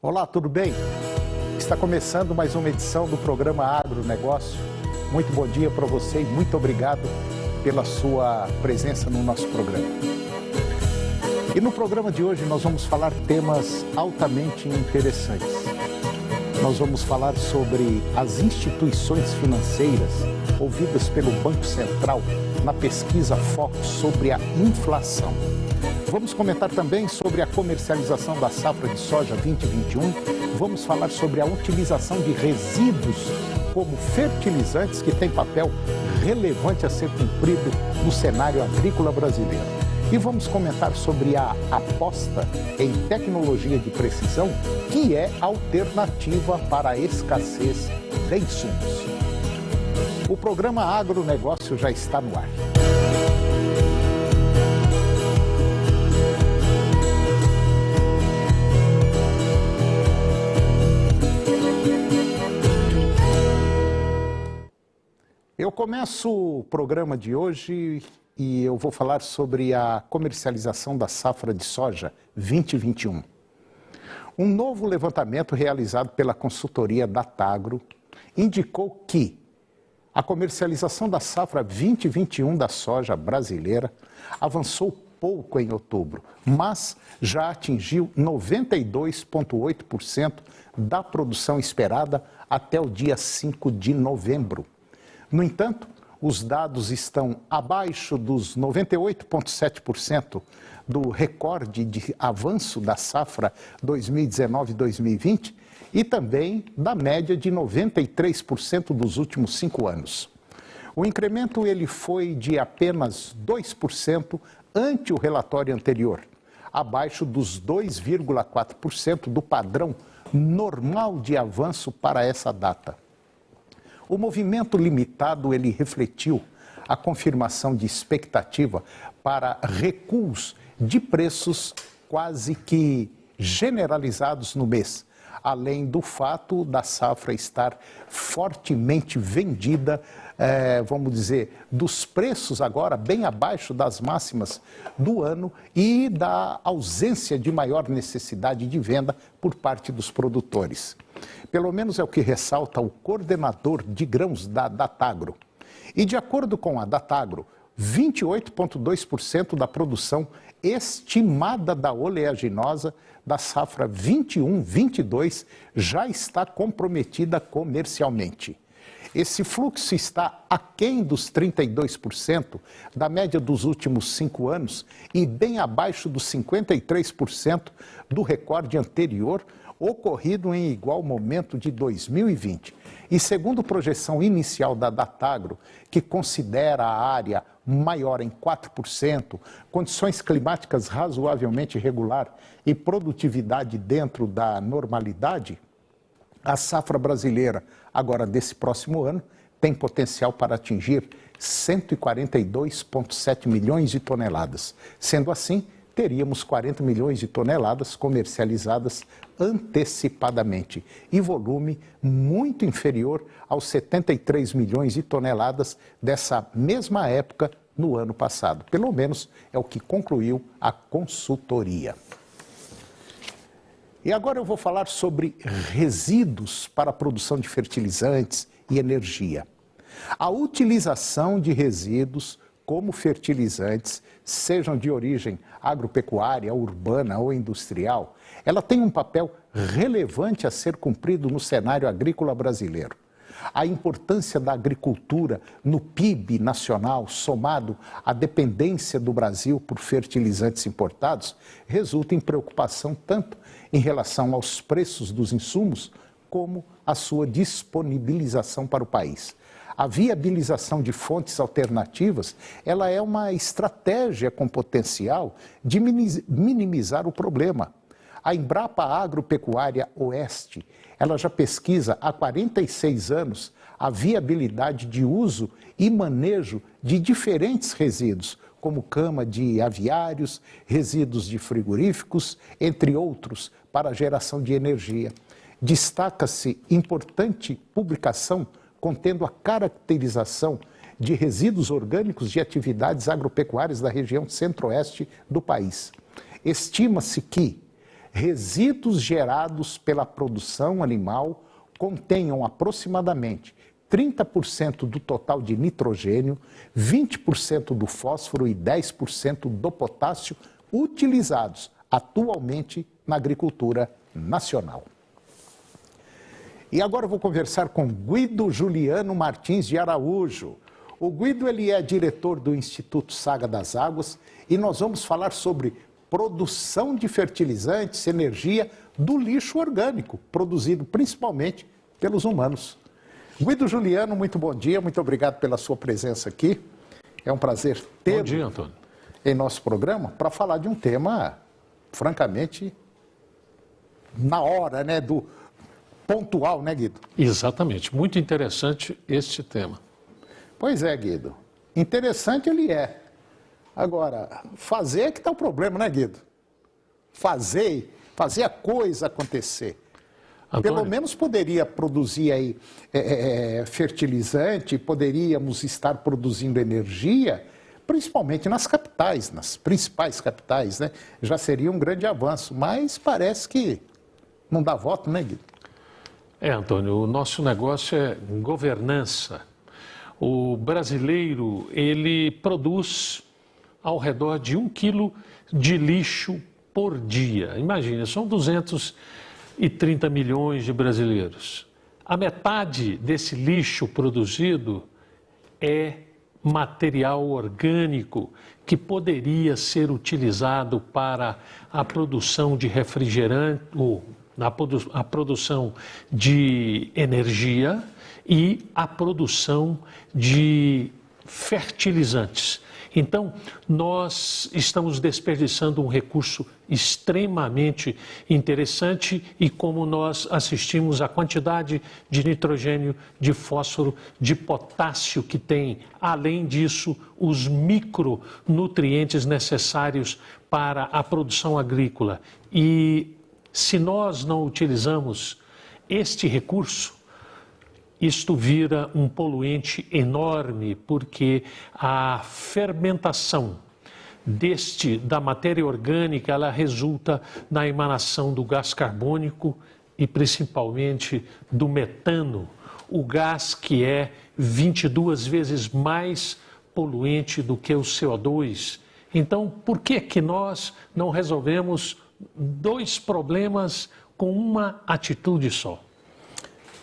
Olá, tudo bem? Está começando mais uma edição do programa Agronegócio. Muito bom dia para você e muito obrigado pela sua presença no nosso programa. E no programa de hoje nós vamos falar temas altamente interessantes. Nós vamos falar sobre as instituições financeiras ouvidas pelo Banco Central na pesquisa Focus sobre a inflação. Vamos comentar também sobre a comercialização da safra de soja 2021. Vamos falar sobre a utilização de resíduos como fertilizantes, que tem papel relevante a ser cumprido no cenário agrícola brasileiro. E vamos comentar sobre a aposta em tecnologia de precisão, que é alternativa para a escassez de insumos. O programa Agronegócio já está no ar. Eu começo o programa de hoje e eu vou falar sobre a comercialização da safra de soja 2021. Um novo levantamento realizado pela consultoria Datagro indicou que a comercialização da safra 2021 da soja brasileira avançou pouco em outubro, mas já atingiu 92,8% da produção esperada até o dia 5 de novembro. No entanto, os dados estão abaixo dos 98,7% do recorde de avanço da safra 2019-2020 e também da média de 93% dos últimos 5 anos. O incremento ele foi de apenas 2% ante o relatório anterior, abaixo dos 2,4% do padrão normal de avanço para essa data. O movimento limitado, ele refletiu a confirmação de expectativa para recuos de preços quase que generalizados no mês, além do fato da safra estar fortemente vendida, vamos dizer, dos preços agora bem abaixo das máximas do ano e da ausência de maior necessidade de venda por parte dos produtores. Pelo menos é o que ressalta o coordenador de grãos da Datagro. E de acordo com a Datagro, 28,2% da produção estimada da oleaginosa da safra 21-22 já está comprometida comercialmente. Esse fluxo está aquém dos 32% da média dos últimos 5 anos e bem abaixo dos 53% do recorde anterior, ocorrido em igual momento de 2020. E segundo projeção inicial da Datagro, que considera a área maior em 4%, condições climáticas razoavelmente regular e produtividade dentro da normalidade, a safra brasileira, agora desse próximo ano, tem potencial para atingir 142,7 milhões de toneladas. Sendo assim, teríamos 40 milhões de toneladas comercializadas antecipadamente e volume muito inferior aos 73 milhões de toneladas dessa mesma época no ano passado. Pelo menos é o que concluiu a consultoria. E agora eu vou falar sobre resíduos para a produção de fertilizantes e energia. A utilização de resíduos como fertilizantes, sejam de origem agropecuária, urbana ou industrial, ela tem um papel relevante a ser cumprido no cenário agrícola brasileiro. A importância da agricultura no PIB nacional, somado à dependência do Brasil por fertilizantes importados, resulta em preocupação tanto em relação aos preços dos insumos, como a sua disponibilização para o país. A viabilização de fontes alternativas, ela é uma estratégia com potencial de minimizar o problema. A Embrapa Agropecuária Oeste, ela já pesquisa há 46 anos a viabilidade de uso e manejo de diferentes resíduos, como cama de aviários, resíduos de frigoríficos, entre outros, para a geração de energia. Destaca-se importante publicação contendo a caracterização de resíduos orgânicos de atividades agropecuárias da região centro-oeste do país. Estima-se que resíduos gerados pela produção animal contenham aproximadamente 30% do total de nitrogênio, 20% do fósforo e 10% do potássio utilizados atualmente na agricultura nacional. E agora eu vou conversar com Guido Juliano Martins de Araújo. O Guido ele é diretor do Instituto Saga das Águas e nós vamos falar sobre produção de fertilizantes, energia do lixo orgânico, produzido principalmente pelos humanos. Guido Juliano, muito bom dia, muito obrigado pela sua presença aqui. É um prazer tê-lo em nosso programa para falar de um tema, francamente, na hora, né, do pontual, né, Guido? Exatamente, muito interessante este tema. Pois é, Guido, interessante ele é. Agora, fazer é que está o problema, né, Guido? Fazer a coisa acontecer. Antônio, Pelo menos poderia produzir aí fertilizante, poderíamos estar produzindo energia, principalmente nas capitais, nas principais capitais, né? Já seria um grande avanço, mas parece que não dá voto, né, Guido? Antônio, o nosso negócio é governança. O brasileiro, ele produz ao redor de 1 quilo de lixo por dia. Imagina, são 230 milhões de brasileiros. A metade desse lixo produzido é material orgânico que poderia ser utilizado para a produção de refrigerante, ou a produção de energia e a produção de fertilizantes. Então, nós estamos desperdiçando um recurso extremamente interessante e como nós assistimos à quantidade de nitrogênio, de fósforo, de potássio que tem, além disso, os micronutrientes necessários para a produção agrícola. E se nós não utilizamos este recurso, isto vira um poluente enorme, porque a fermentação da matéria orgânica, ela resulta na emanação do gás carbônico e principalmente do metano, o gás que é 22 vezes mais poluente do que o CO2. Então, por que nós não resolvemos 2 problemas com uma atitude só?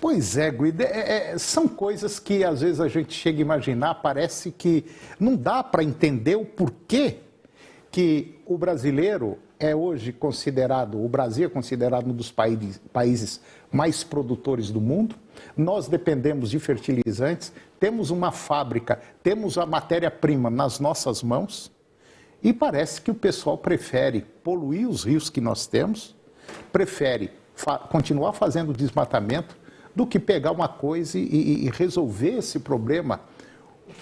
Pois é, Guido, são coisas que às vezes a gente chega a imaginar, parece que não dá para entender o porquê que o brasileiro é hoje considerado, o Brasil é considerado um dos países mais produtores do mundo, nós dependemos de fertilizantes, temos uma fábrica, temos a matéria-prima nas nossas mãos e parece que o pessoal prefere poluir os rios que nós temos, prefere continuar fazendo desmatamento, do que pegar uma coisa e resolver esse problema,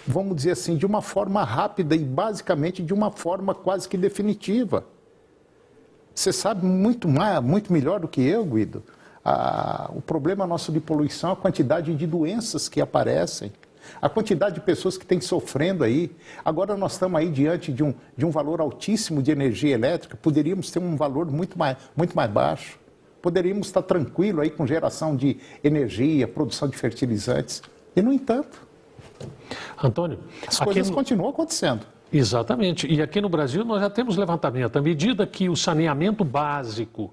vamos dizer assim, de uma forma rápida e basicamente de uma forma quase que definitiva. Você sabe muito melhor do que eu, Guido, o problema nosso de poluição é a quantidade de doenças que aparecem, a quantidade de pessoas que estão sofrendo aí. Agora nós estamos aí diante de um valor altíssimo de energia elétrica, poderíamos ter um valor muito mais baixo. Poderíamos estar tranquilo aí com geração de energia, produção de fertilizantes. E, no entanto, Antônio, as coisas continuam acontecendo. Exatamente. E aqui no Brasil nós já temos levantamento. À medida que o saneamento básico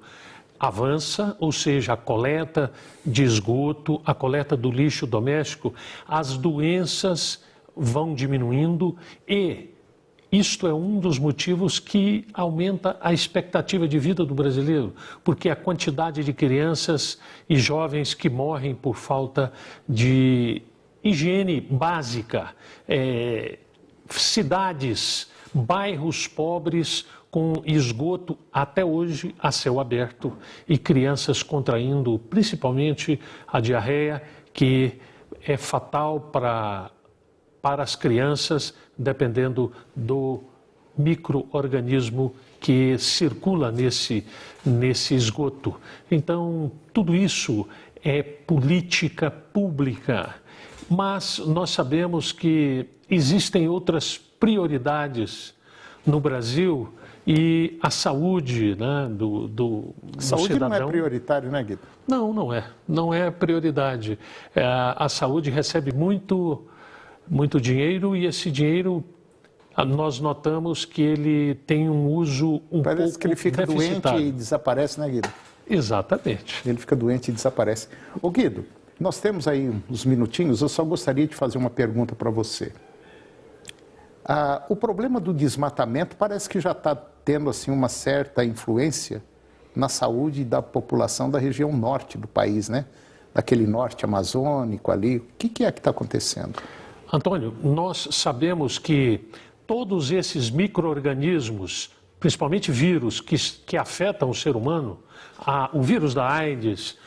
avança, ou seja, a coleta de esgoto, a coleta do lixo doméstico, as doenças vão diminuindo e isto é um dos motivos que aumenta a expectativa de vida do brasileiro, porque a quantidade de crianças e jovens que morrem por falta de higiene básica, cidades, bairros pobres com esgoto até hoje a céu aberto e crianças contraindo principalmente a diarreia, que é fatal para as crianças, dependendo do micro-organismo que circula nesse esgoto. Então, tudo isso é política pública, mas nós sabemos que existem outras prioridades no Brasil e a saúde, né, do Saúde cidadão. não é prioritário, né, Guido? Não, não é. Não é prioridade. A saúde recebe muito dinheiro e esse dinheiro nós notamos que ele tem um uso Parece pouco que ele fica doente deficitário. e desaparece, né, Guido? Exatamente. Ele fica doente e desaparece. Ô, Guido, nós temos aí uns minutinhos, eu só gostaria de fazer uma pergunta para você. O problema do desmatamento parece que já está tendo assim, uma certa influência na saúde da população da região norte do país, né? Daquele norte amazônico ali. O que é que está acontecendo? Antônio, nós sabemos que todos esses micro-organismos, principalmente vírus que afetam o ser humano, o vírus da AIDS,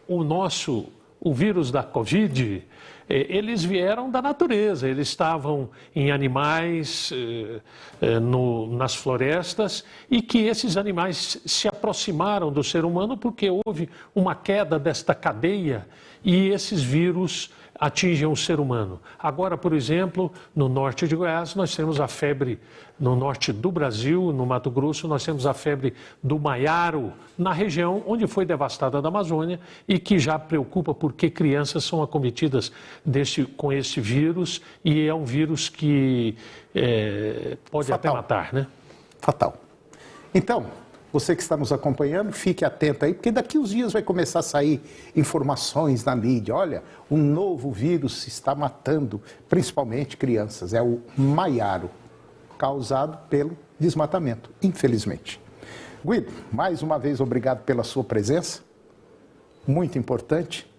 o vírus da Covid, eles vieram da natureza, eles estavam em animais, nas florestas, e que esses animais se aproximaram do ser humano porque houve uma queda desta cadeia e esses vírus atingem o ser humano. Agora, por exemplo, no norte de Goiás, nós temos a febre, no norte do Brasil, no Mato Grosso, nós temos a febre do maiaro, na região onde foi devastada da Amazônia e que já preocupa porque crianças são acometidas com esse vírus e é um vírus que pode até matar, né? Fatal. Então, você que está nos acompanhando, fique atento aí, porque daqui uns dias vai começar a sair informações na mídia. Olha, um novo vírus está matando, principalmente crianças. É o maiaro, causado pelo desmatamento, infelizmente. Guido, mais uma vez, obrigado pela sua presença. Muito importante.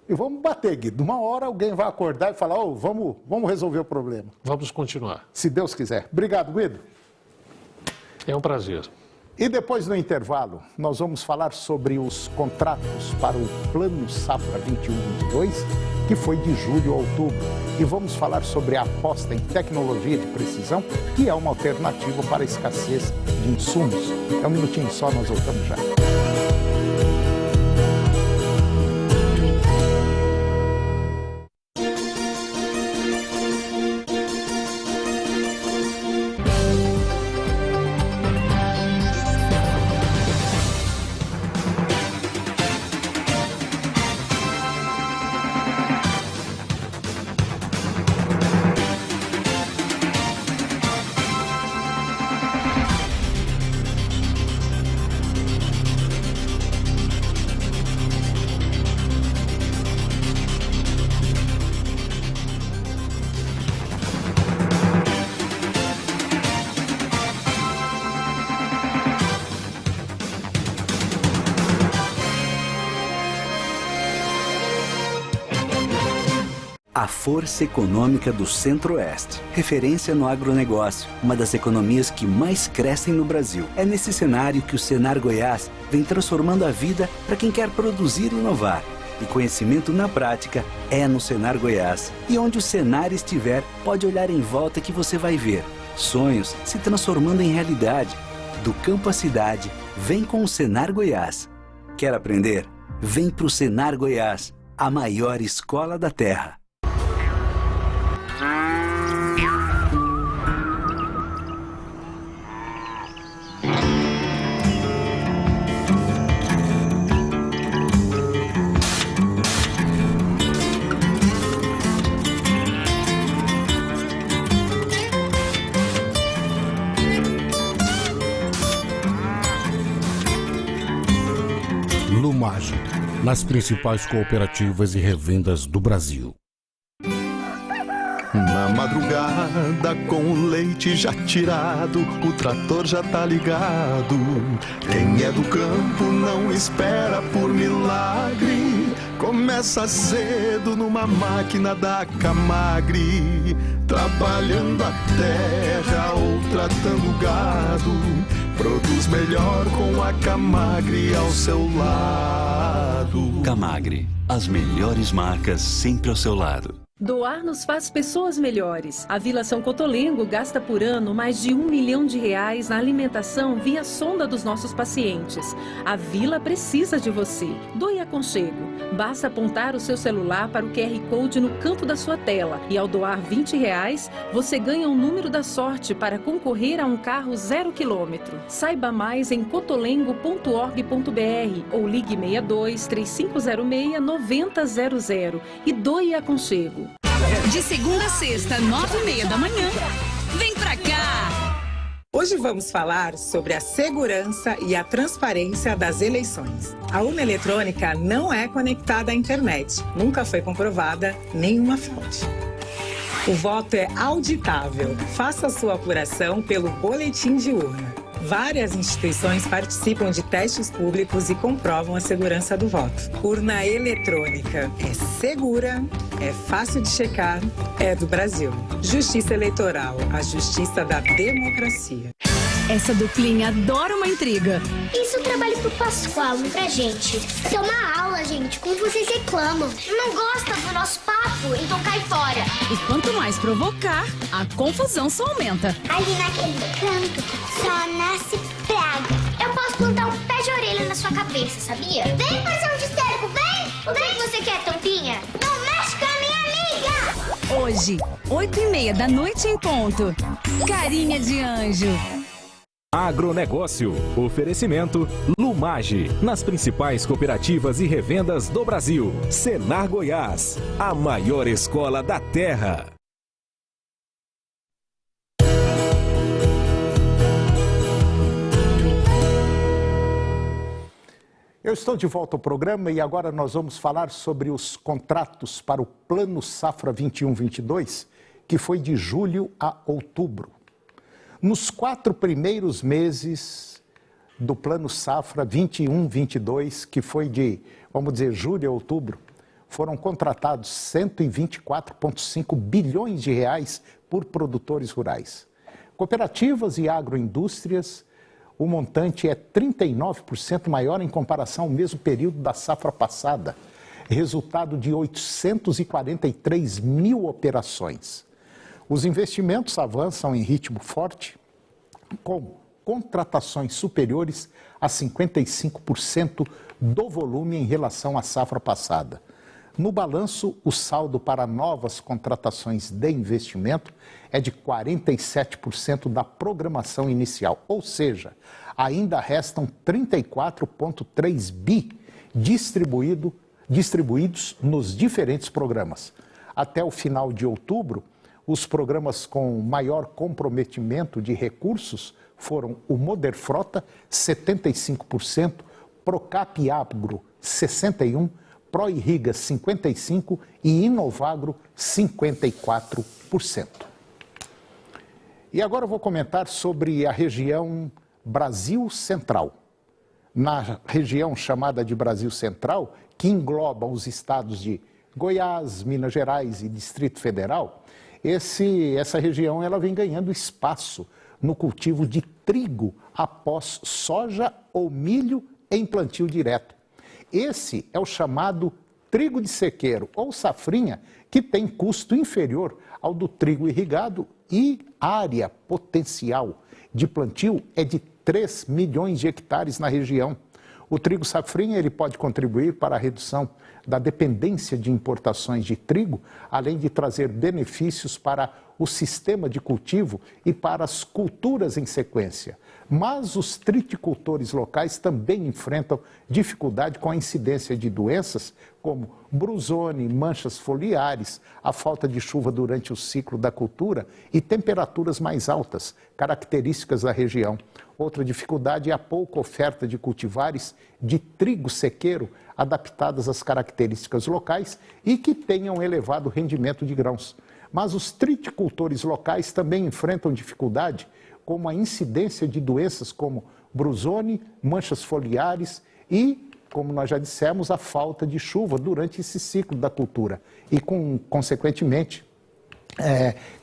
E vamos bater, Guido. Uma hora alguém vai acordar e falar, vamos resolver o problema. Vamos continuar. Se Deus quiser. Obrigado, Guido. É um prazer. E depois, no intervalo, nós vamos falar sobre os contratos para o Plano Safra 21-22, que foi de julho a outubro. E vamos falar sobre a aposta em tecnologia de precisão, que é uma alternativa para a escassez de insumos. É um minutinho só, nós voltamos já. A força econômica do Centro-Oeste, referência no agronegócio, uma das economias que mais crescem no Brasil. É nesse cenário que o Senar Goiás vem transformando a vida para quem quer produzir e inovar. E conhecimento na prática é no Senar Goiás. E onde o Senar estiver, pode olhar em volta que você vai ver sonhos se transformando em realidade. Do campo à cidade, vem com o Senar Goiás. Quer aprender? Vem para o Senar Goiás, a maior escola da terra. Lumagem, nas principais cooperativas e revendas do Brasil. Na madrugada, com o leite já tirado, o trator já tá ligado. Quem é do campo não espera por milagre. Começa cedo numa máquina da Camagre, trabalhando a terra ou tratando o gado. Produz melhor com a Camagre ao seu lado. Camagre, as melhores marcas sempre ao seu lado. Doar nos faz pessoas melhores. A Vila São Cotolengo gasta por ano mais de R$1 milhão na alimentação via sonda dos nossos pacientes. A Vila precisa de você. Doe aconchego. Basta apontar o seu celular para o QR Code no canto da sua tela e ao doar R$20, você ganha um número da sorte para concorrer a um carro 0 km. Saiba mais em cotolengo.org.br ou ligue 62 3506 9000 e doe aconchego. De segunda a sexta, 9h30 da manhã. Vem pra cá! Hoje vamos falar sobre a segurança e a transparência das eleições. A urna eletrônica não é conectada à internet. Nunca foi comprovada nenhuma fraude. O voto é auditável. Faça sua apuração pelo boletim de urna. Várias instituições participam de testes públicos e comprovam a segurança do voto. Urna eletrônica é segura, é fácil de checar, é do Brasil. Justiça Eleitoral, a justiça da democracia. Essa duplinha adora uma intriga. Isso é trabalho pro Pascoal, não pra gente. Isso é uma aula, gente, como vocês reclamam. Não gosta do nosso papo, então cai fora. E quanto mais provocar, a confusão só aumenta. Ali naquele canto só nasce praga. Eu posso plantar um pé de orelha na sua cabeça, sabia? Vem, parceiro de histérico, vem! O que você quer, tampinha? Não mexe com a minha amiga! Hoje, 8h30 da noite em ponto. Carinha de anjo. Agronegócio. Oferecimento Lumage. Nas principais cooperativas e revendas do Brasil. Senar Goiás. A maior escola da terra. Eu estou de volta ao programa e agora nós vamos falar sobre os contratos para o Plano Safra 21-22, que foi de julho a outubro. Nos 4 primeiros meses do Plano Safra 21-22, que foi de, vamos dizer, julho a outubro, foram contratados 124,5 bilhões de reais por produtores rurais. Cooperativas e agroindústrias, o montante é 39% maior em comparação ao mesmo período da safra passada, resultado de 843 mil operações. Os investimentos avançam em ritmo forte, com contratações superiores a 55% do volume em relação à safra passada. No balanço, o saldo para novas contratações de investimento é de 47% da programação inicial, ou seja, ainda restam 34,3 bi distribuídos nos diferentes programas. Até o final de outubro, os programas com maior comprometimento de recursos foram o Moderfrota, 75%, Procap Agro, 61%, Proirriga, 55% e Inovagro, 54%. E agora eu vou comentar sobre a região Brasil Central. Na região chamada de Brasil Central, que engloba os estados de Goiás, Minas Gerais e Distrito Federal, essa região ela vem ganhando espaço no cultivo de trigo após soja ou milho em plantio direto. Esse é o chamado trigo de sequeiro ou safrinha, que tem custo inferior ao do trigo irrigado e área potencial de plantio é de 3 milhões de hectares na região. O trigo safrinha ele pode contribuir para a redução da dependência de importações de trigo, além de trazer benefícios para o sistema de cultivo e para as culturas em sequência. Mas os triticultores locais também enfrentam dificuldade com a incidência de doenças como brusone, manchas foliares, a falta de chuva durante o ciclo da cultura e temperaturas mais altas, características da região. Outra dificuldade é a pouca oferta de cultivares de trigo sequeiro adaptadas às características locais e que tenham elevado rendimento de grãos. Mas os triticultores locais também enfrentam dificuldade como a incidência de doenças como brusone, manchas foliares e, como nós já dissemos, a falta de chuva durante esse ciclo da cultura e, consequentemente,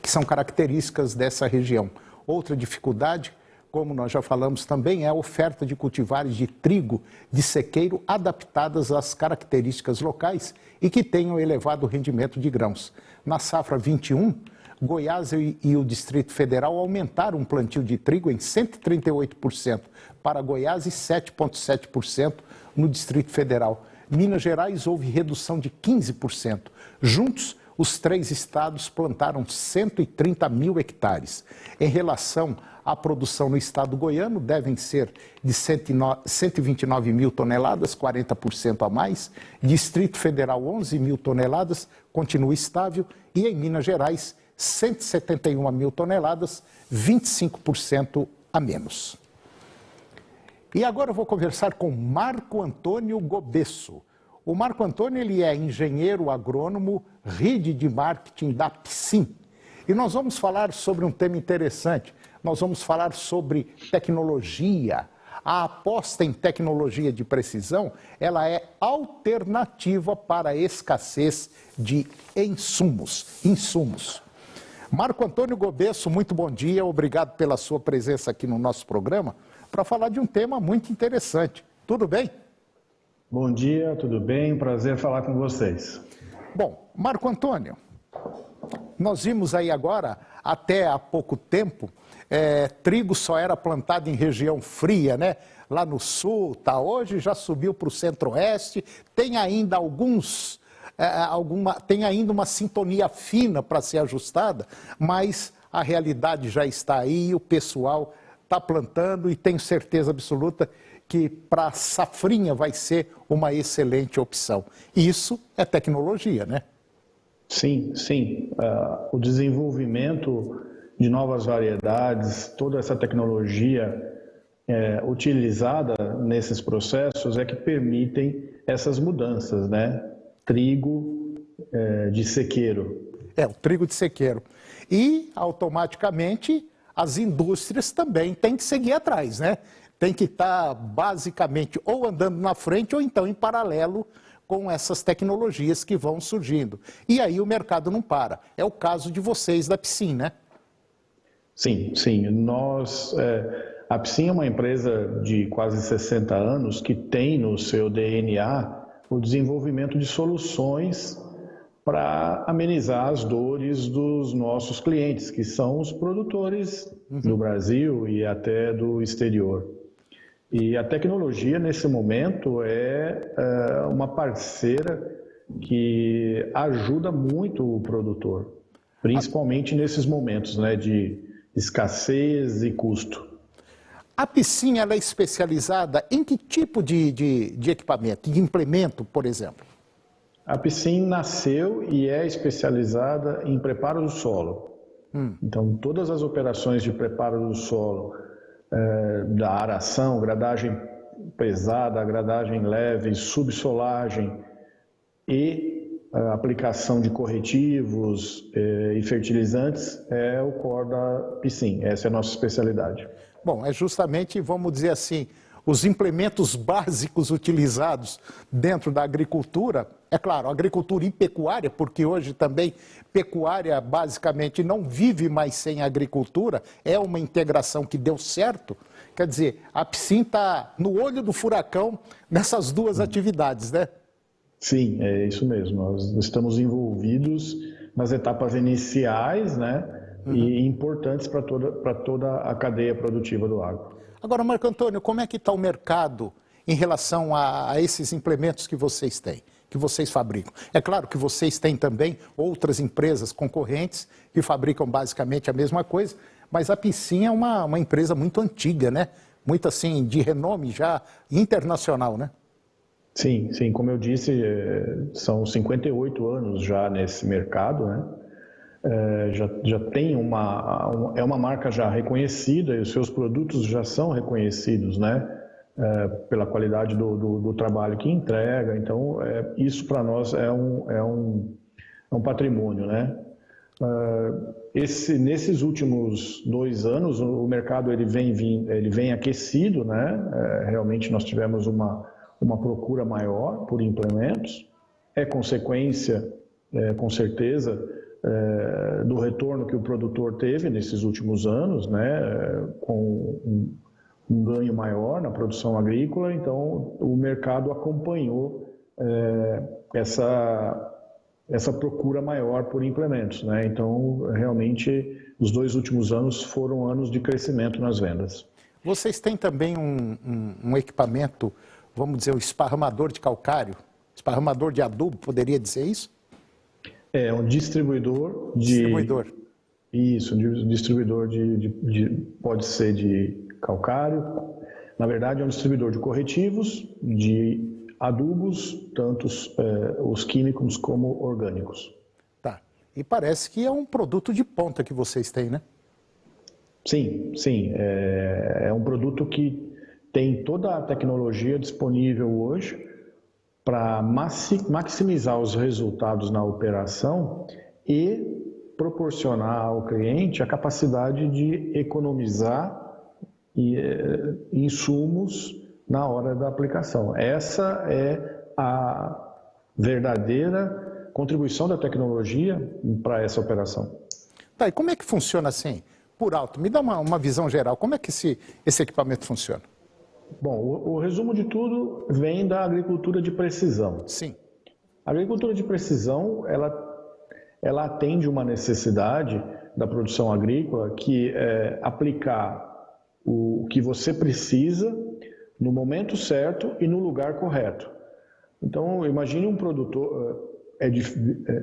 que são características dessa região. Outra dificuldade, como nós já falamos também, é a oferta de cultivares de trigo de sequeiro adaptadas às características locais e que tenham elevado rendimento de grãos. Na safra 21, Goiás e o Distrito Federal aumentaram o plantio de trigo em 138% para Goiás e 7,7% no Distrito Federal. Minas Gerais houve redução de 15%. Juntos, os 3 estados plantaram 130 mil hectares. Em relação à produção no estado goiano, devem ser de 129 mil toneladas, 40% a mais. Distrito Federal, 11 mil toneladas, continua estável. E em Minas Gerais, 171 mil toneladas, 25% a menos. E agora eu vou conversar com Marco Antônio Gobesso. O Marco Antônio ele é engenheiro agrônomo, rede de marketing da Psim. E nós vamos falar sobre um tema interessante. Nós vamos falar sobre tecnologia. A aposta em tecnologia de precisão, ela é alternativa para a escassez de insumos. Marco Antônio Gobesso, muito bom dia. Obrigado pela sua presença aqui no nosso programa para falar de um tema muito interessante. Tudo bem? Bom dia, tudo bem? Prazer falar com vocês. Bom, Marco Antônio, nós vimos aí agora, até há pouco tempo, trigo só era plantado em região fria, né? Lá no sul, tá? Hoje já subiu para o centro-oeste, tem ainda tem ainda uma sintonia fina para ser ajustada, mas a realidade já está aí e o pessoal está plantando e tenho certeza absoluta que para a safrinha vai ser uma excelente opção. Isso é tecnologia, né? Sim. O desenvolvimento de novas variedades, toda essa tecnologia utilizada nesses processos é que permitem essas mudanças, né? Trigo de sequeiro. O trigo de sequeiro. E, automaticamente, as indústrias também têm que seguir atrás, né? Tem que estar, basicamente, ou andando na frente ou então em paralelo com essas tecnologias que vão surgindo. E aí o mercado não para. É o caso de vocês da Psim, né? Sim. A Psim é uma empresa de quase 60 anos que tem no seu DNA o desenvolvimento de soluções para amenizar as dores dos nossos clientes, que são os produtores do Brasil e até do exterior. E a tecnologia, nesse momento, é uma parceira que ajuda muito o produtor, principalmente nesses momentos, né, de escassez e custo. A Psim, ela é especializada em que tipo de equipamento, de implemento, por exemplo? A Psim nasceu e é especializada em preparo do solo. Então, todas as operações de preparo do solo, da aração, gradagem pesada, gradagem leve, subsolagem e aplicação de corretivos e fertilizantes é o core da Psim. Essa é a nossa especialidade. Bom, é justamente, vamos dizer assim, os implementos básicos utilizados dentro da agricultura, é claro, agricultura e pecuária, porque hoje também pecuária basicamente não vive mais sem agricultura, é uma integração que deu certo. Quer dizer, a Psim está no olho do furacão nessas duas atividades, né? Sim, é isso mesmo. Nós estamos envolvidos nas etapas iniciais, né? E importantes para toda a cadeia produtiva do agro. Agora, Marco Antônio, como é que está o mercado em relação a esses implementos que vocês têm, que vocês fabricam? É claro que vocês têm também outras empresas concorrentes que fabricam basicamente a mesma coisa, mas a Psim é uma empresa muito antiga, né? Muito assim, de renome já internacional, né? Sim, como eu disse, são 58 anos já nesse mercado, né? Já tem é uma marca já reconhecida e os seus produtos já são reconhecidos, né? Pela qualidade do trabalho que entrega. Então, isso para nós é um patrimônio, né? Nesses últimos 2 anos, o mercado ele vem aquecido, né? Realmente nós tivemos uma procura maior por implementos. É consequência, com certeza, do retorno que o produtor teve nesses últimos anos, né, com um ganho maior na produção agrícola, então o mercado acompanhou essa procura maior por implementos, né? Então, realmente, os 2 últimos anos foram anos de crescimento nas vendas. Vocês têm também um equipamento, vamos dizer, um esparramador de calcário, esparramador de adubo, poderia dizer isso? É um distribuidor de... Distribuidor. Isso, um distribuidor pode ser de calcário. Na verdade, é um distribuidor de corretivos, de adubos, tanto os químicos como orgânicos. Tá. E parece que é um produto de ponta que vocês têm, né? Sim, sim. É um produto que tem toda a tecnologia disponível hoje para maximizar os resultados na operação e proporcionar ao cliente a capacidade de economizar insumos na hora da aplicação. Essa é a verdadeira contribuição da tecnologia para essa operação. Tá, e como é que funciona assim, por alto? Me dá uma visão geral, como é que esse equipamento funciona? Bom, o resumo de tudo vem da agricultura de precisão. Sim. A agricultura de precisão, ela atende uma necessidade da produção agrícola, que é aplicar o que você precisa no momento certo e no lugar correto. Então, imagine um produtor...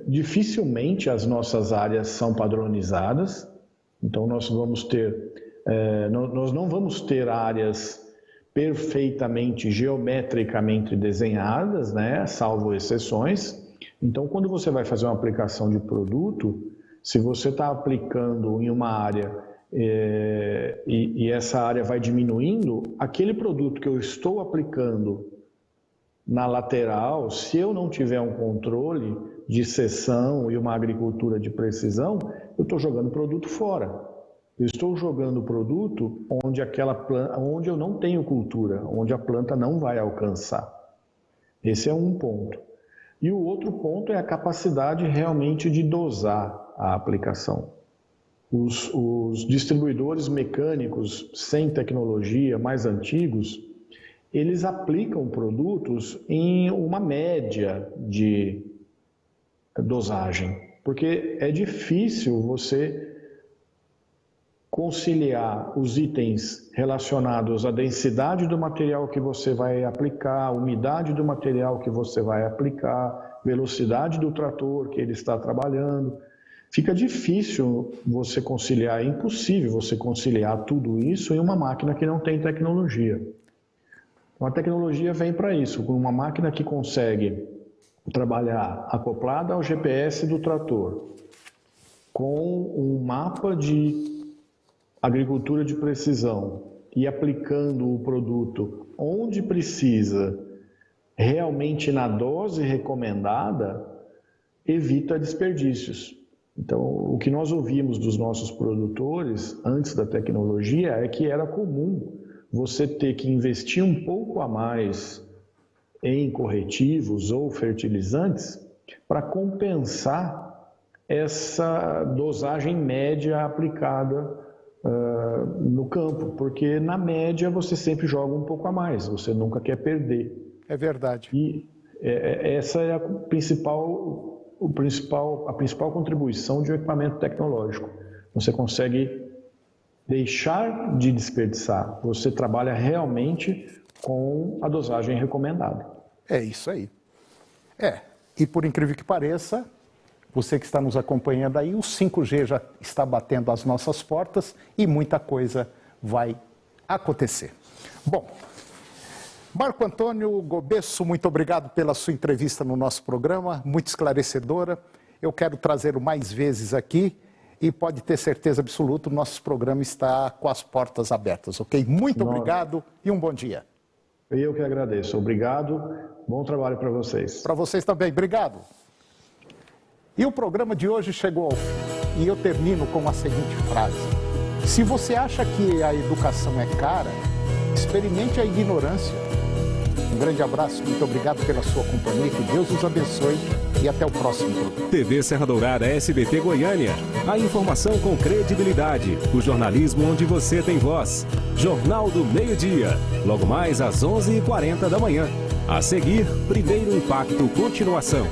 dificilmente as nossas áreas são padronizadas, então nós não vamos ter áreas perfeitamente, geometricamente desenhadas, né, salvo exceções. Então, quando você vai fazer uma aplicação de produto, se você está aplicando em uma área e essa área vai diminuindo, aquele produto que eu estou aplicando na lateral, se eu não tiver um controle de seção e uma agricultura de precisão, eu estou jogando produto fora. Eu estou jogando produto onde eu não tenho cultura, onde a planta não vai alcançar. Esse é um ponto. E o outro ponto é a capacidade realmente de dosar a aplicação. Os distribuidores mecânicos sem tecnologia, mais antigos, eles aplicam produtos em uma média de dosagem, porque é difícil você conciliar os itens relacionados à densidade do material que você vai aplicar, a umidade do material que você vai aplicar, velocidade do trator que ele está trabalhando. Fica difícil você conciliar, é impossível você conciliar tudo isso em uma máquina que não tem tecnologia. A tecnologia vem para isso, com uma máquina que consegue trabalhar acoplada ao GPS do trator, com um mapa de agricultura de precisão e aplicando o produto onde precisa, realmente na dose recomendada, evita desperdícios. Então, o que nós ouvimos dos nossos produtores antes da tecnologia é que era comum você ter que investir um pouco a mais em corretivos ou fertilizantes para compensar essa dosagem média aplicada no campo, porque na média você sempre joga um pouco a mais, você nunca quer perder. É verdade. E essa é a principal contribuição de um equipamento tecnológico. Você consegue deixar de desperdiçar, você trabalha realmente com a dosagem recomendada. É isso aí. E por incrível que pareça, você que está nos acompanhando aí, o 5G já está batendo as nossas portas e muita coisa vai acontecer. Bom, Marco Antônio Gobesso, muito obrigado pela sua entrevista no nosso programa, muito esclarecedora. Eu quero trazê-lo mais vezes aqui e pode ter certeza absoluta, o nosso programa está com as portas abertas, ok? Muito obrigado e um bom dia. Eu que agradeço. Obrigado, bom trabalho para vocês. Para vocês também, obrigado. E o programa de hoje chegou ao fim e eu termino com a seguinte frase. Se você acha que a educação é cara, experimente a ignorância. Um grande abraço, muito obrigado pela sua companhia, que Deus os abençoe e até o próximo programa. TV Serra Dourada SBT Goiânia. A informação com credibilidade. O jornalismo onde você tem voz. Jornal do Meio-Dia. Logo mais às 11h40 da manhã. A seguir, Primeiro Impacto Continuação.